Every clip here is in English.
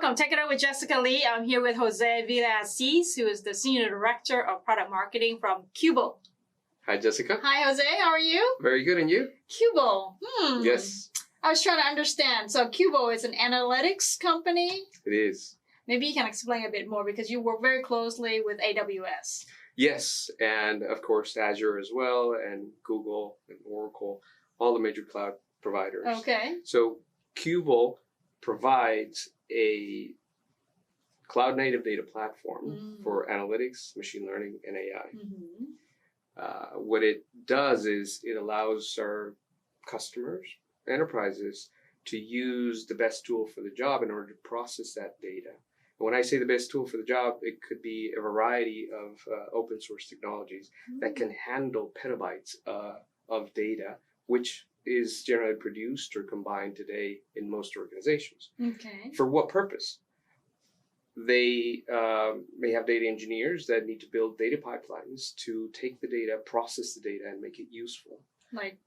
welcome. Take it over with Jessica Lee. I'm here with José Villacís, who is the Senior Director of Product Marketing from Qubole. Hi, Jessica. Hi, Jose. How are you? Very good. And you? Qubole. Yes. I was trying to understand. So Qubole is an analytics company? It is. Maybe you can explain a bit more because you work very closely with AWS. Yes. And of course, Azure as well, and Google and Oracle, all the major cloud providers. Okay. So Qubole provides a cloud native data platform for analytics, machine learning, and AI. What it does is it allows our customers, enterprises, to use the best tool for the job in order to process that data. And when I say the best tool for the job, it could be a variety of open source technologies that can handle petabytes of data, which is generally produced or combined today in most organizations. Okay. For what purpose? They may have data engineers that need to build data pipelines to take the data, process the data, and make it useful. Like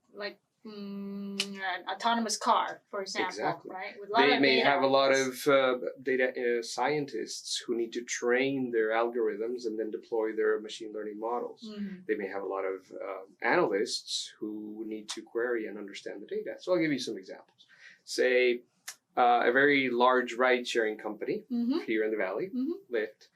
an autonomous car, for example. Exactly. Right? With They may have a lot of data scientists who need to train their algorithms and then deploy their machine learning models. They may have a lot of analysts who need to query and understand the data. So I'll give you some examples. Say a very large ride-sharing company here in the Valley, Lyft.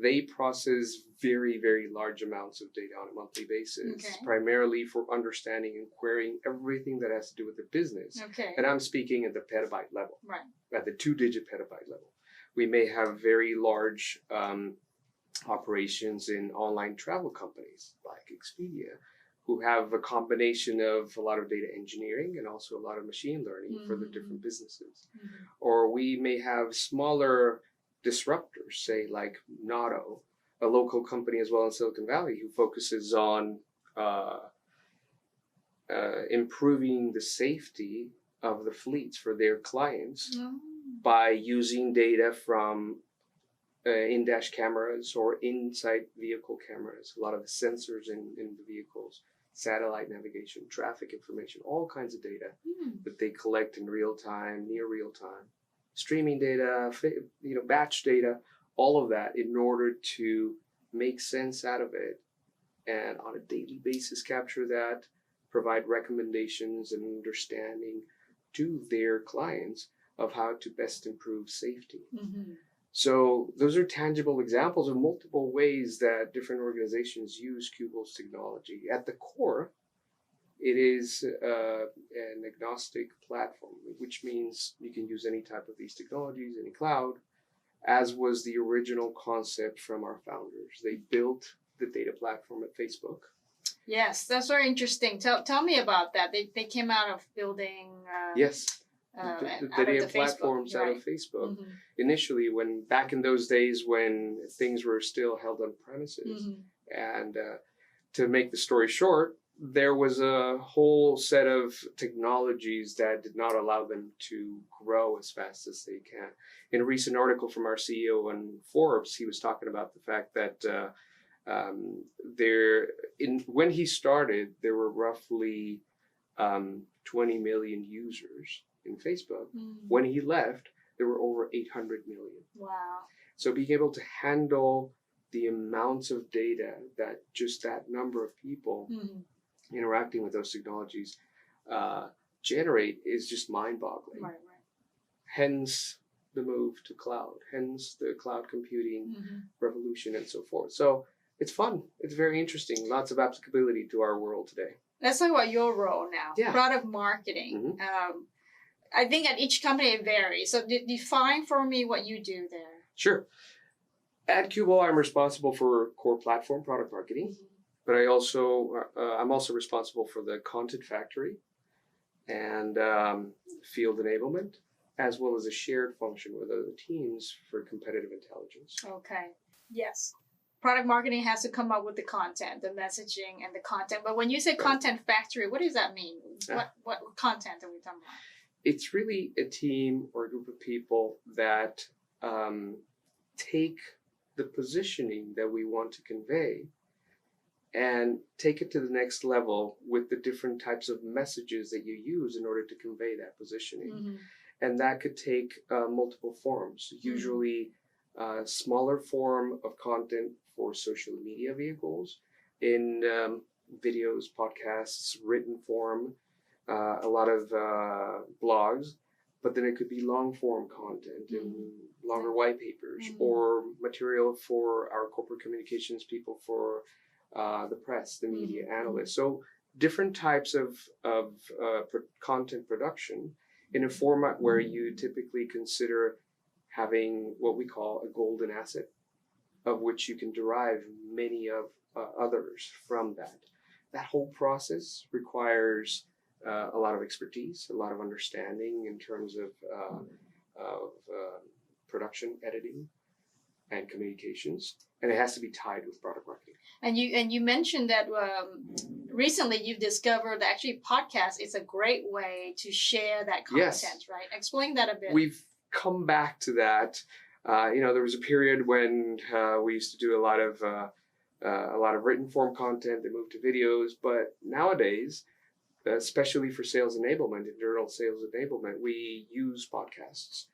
They process very, very large amounts of data on a monthly basis, primarily for understanding and querying everything that has to do with their business. Okay. And I'm speaking at the petabyte level, right, at the 2-digit petabyte level. We may have very large operations in online travel companies like Expedia, who have a combination of a lot of data engineering and also a lot of machine learning for the different businesses. Or we may have smaller disruptors, say like Notto, a local company as well in Silicon Valley, who focuses on improving the safety of the fleets for their clients by using data from in-dash cameras or inside vehicle cameras, a lot of the sensors in the vehicles, satellite navigation, traffic information, all kinds of data that they collect in real time, near real time. Streaming data, batch data, all of that in order to make sense out of it and on a daily basis capture that, provide recommendations and understanding to their clients of how to best improve safety. So those are tangible examples of multiple ways that different organizations use Qubole's technology. At the core, it is an agnostic platform, which means you can use any type of these technologies, any cloud, as was the original concept from our founders. They built the data platform at Facebook. Yes, that's very interesting. Tell me about that. They came out of building... Yes, the data platforms out of Facebook. Initially, when back in those days when things were still held on premises. And to make the story short, there was a whole set of technologies that did not allow them to grow as fast as they can. In a recent article from our CEO on Forbes, he was talking about the fact that when he started, there were roughly 20 million users in Facebook. When he left, there were over 800 million. Wow. So being able to handle the amounts of data that just that number of people interacting with those technologies generate is just mind-boggling. Right. Hence the move to cloud, hence the cloud computing revolution and so forth. So it's fun. It's very interesting. Lots of applicability to our world today. Let's talk about your role now. Yeah. Product marketing. I think at each company it varies. So define for me what you do there. Sure. At Qubole, I'm responsible for core platform product marketing. But I'm also responsible for the content factory and field enablement, as well as a shared function with other teams for competitive intelligence. Okay. Yes. Product marketing has to come up with the content, the messaging, and the content. But when you say content factory, what does that mean? What content are we talking about? It's really a team or a group of people that take the positioning that we want to convey and take it to the next level with the different types of messages that you use in order to convey that positioning. And that could take multiple forms, usually smaller form of content for social media vehicles in videos, podcasts, written form, a lot of blogs, but then it could be long form content and longer white papers or material for our corporate communications people, for the press, the media analysts. So different types of content production in a format where you typically consider having what we call a golden asset, of which you can derive many of others from that. That whole process requires a lot of expertise, a lot of understanding in terms of production, editing, and communications, and it has to be tied with product marketing. And you mentioned that recently you've discovered that actually podcast is a great way to share that content, right? Explain that a bit. We've come back to that. There was a period when we used to do a lot of written form content that moved to videos, but nowadays, especially for sales enablement, internal sales enablement, we use podcasts.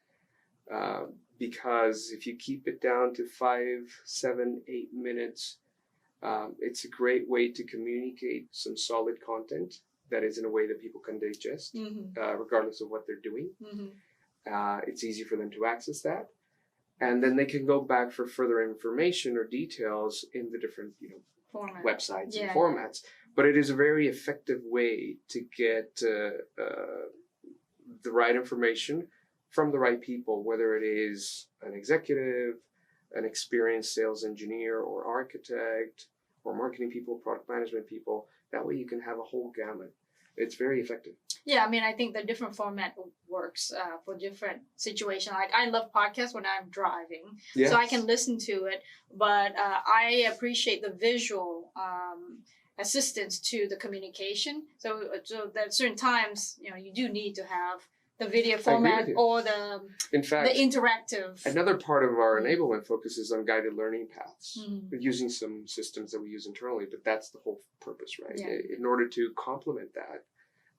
Because if you keep it down to 5, 7, 8 minutes, it's a great way to communicate some solid content that is in a way that people can digest, regardless of what they're doing. It's easy for them to access that. And then they can go back for further information or details in the different websites and formats. But it is a very effective way to get the right information from the right people, whether it is an executive, an experienced sales engineer or architect, or marketing people, product management people. That way you can have a whole gamut. It's very effective. Yeah, I mean, I think the different format works for different situations. Like, I love podcasts when I'm driving, so I can listen to it. But I appreciate the visual assistance to the communication. So there are certain times, you do need to have the video format or the interactive. Another part of our enablement focuses on guided learning paths, using some systems that we use internally, but that's the whole purpose, right? In order to complement that,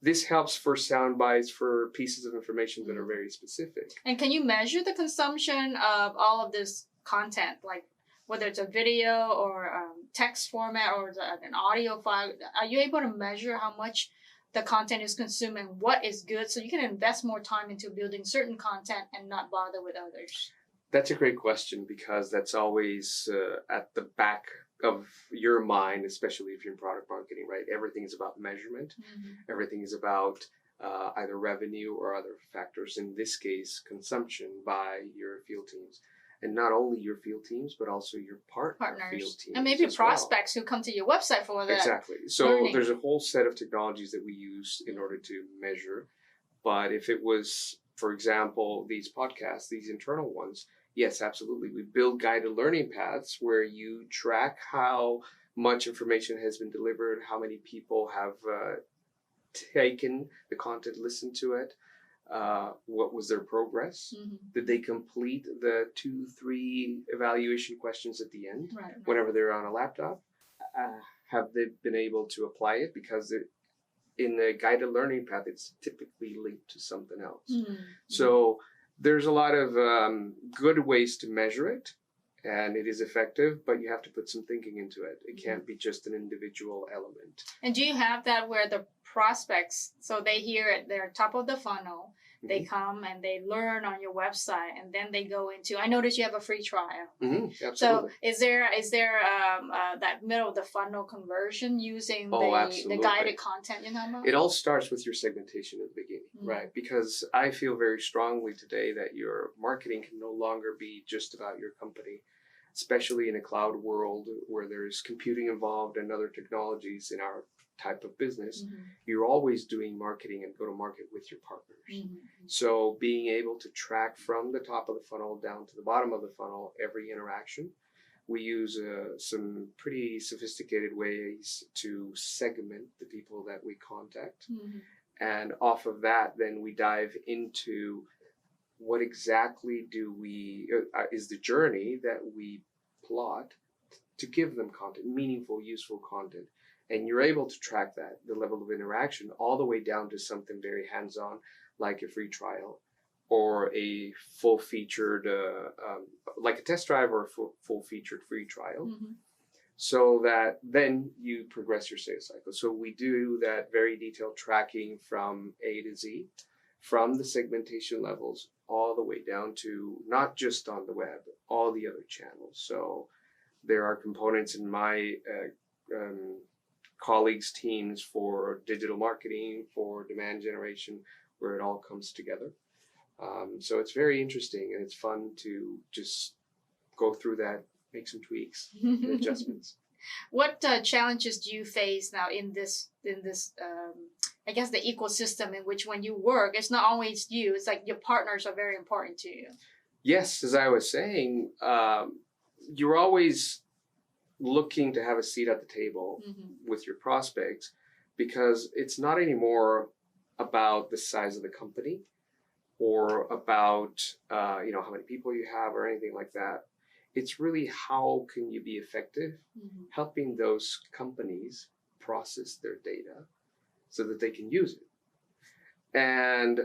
this helps for sound bites, for pieces of information that are very specific. And can you measure the consumption of all of this content, like whether it's a video or text format or an audio file? Are you able to measure how much the content is consumed and what is good, so you can invest more time into building certain content and not bother with others? That's a great question, because that's always at the back of your mind, especially if you're in product marketing, right? Everything is about measurement. Everything is about either revenue or other factors, in this case, consumption by your field teams. And not only your field teams, but also your partner field teams. And maybe prospects who come to your website for that. Exactly. So there's a whole set of technologies that we use in order to measure. But if it was, for example, these podcasts, these internal ones, yes, absolutely. We build guided learning paths where you track how much information has been delivered, how many people have taken the content, listened to it. What was their progress? Did they complete the 2-3 evaluation questions at the end whenever they're on a laptop? Have they been able to apply it? Because in the guided learning path, it's typically linked to something else. So there's a lot of good ways to measure it, and it is effective, but you have to put some thinking into it. It can't be just an individual element. And do you have that where the prospects, so they hear it, they're top of the funnel, they come and they learn on your website, and then they go into, I noticed you have a free trial. Absolutely. So is there that middle of the funnel conversion using the guided content you know about? It all starts with your segmentation at the beginning, right? Because I feel very strongly today that your marketing can no longer be just about your company, especially in a cloud world where there's computing involved and other technologies in our type of business. You're always doing marketing and go to market with your partners. So being able to track from the top of the funnel down to the bottom of the funnel every interaction, we use some pretty sophisticated ways to segment the people that we contact. And off of that, then we dive into what exactly is the journey that we plot to give them content, meaningful, useful content. And you're able to track that, the level of interaction, all the way down to something very hands-on, like a free trial, or a full-featured, like a test drive or a full-featured free trial, so that then you progress your sales cycle. So we do that very detailed tracking from A to Z, from the segmentation levels all the way down to not just on the web, all the other channels. So there are components in my colleagues' teams for digital marketing, for demand generation, where it all comes together. So it's very interesting, and it's fun to just go through that, make some tweaks and adjustments. What challenges do you face now in this I guess the ecosystem in which when you work, it's not always you, it's like your partners are very important to you? Yes, as I was saying, you're always looking to have a seat at the table with your prospects, because it's not anymore about the size of the company or about how many people you have or anything like that. It's really how can you be effective helping those companies process their data so that they can use it. And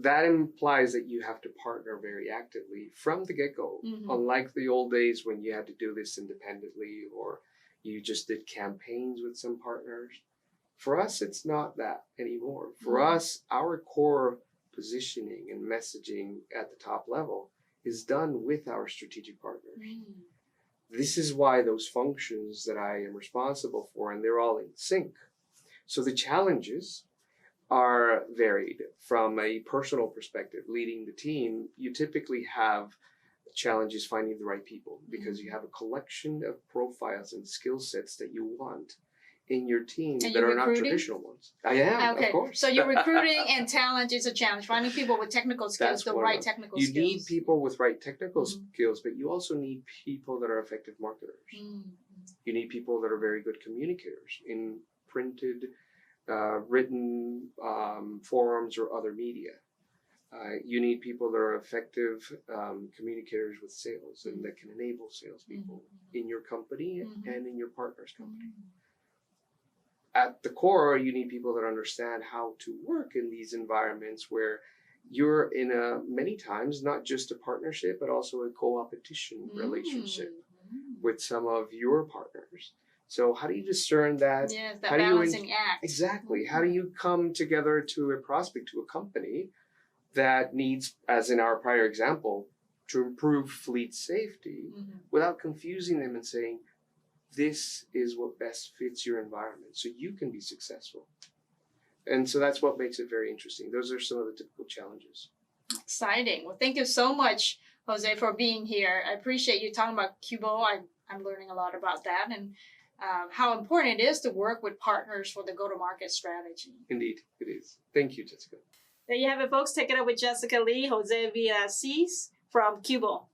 that implies that you have to partner very actively from the get-go. Unlike the old days when you had to do this independently or you just did campaigns with some partners. For us, it's not that anymore. For us, our core positioning and messaging at the top level is done with our strategic partners. This is why those functions that I am responsible for, and they're all in sync. So the challenges are varied. From a personal perspective, leading the team, you typically have challenges finding the right people, because you have a collection of profiles and skill sets that you want in your team that are not traditional ones. I am, of course. So you're recruiting, and talent is a challenge. Finding people with technical skills, the right technical skills. You need people with right technical skills, but you also need people that are effective marketers. You need people that are very good communicators in printed, written forums or other media. You need people that are effective communicators with sales and that can enable salespeople in your company and in your partner's company. At the core, you need people that understand how to work in these environments where you're in many times not just a partnership, but also a co-opetition relationship with some of your partners. So how do you discern that? Yes, that balancing act. Exactly. How do you come together to a prospect, to a company that needs, as in our prior example, to improve fleet safety without confusing them and saying, this is what best fits your environment so you can be successful. And so that's what makes it very interesting. Those are some of the typical challenges. Exciting. Well, thank you so much, Jose, for being here. I appreciate you talking about Qubole. I'm learning a lot about that, and how important it is to work with partners for the go-to-market strategy. Indeed, it is. Thank you, Jessica. There you have it, folks. Take it up with Jessica Lee, Jose Villacís from Qubole.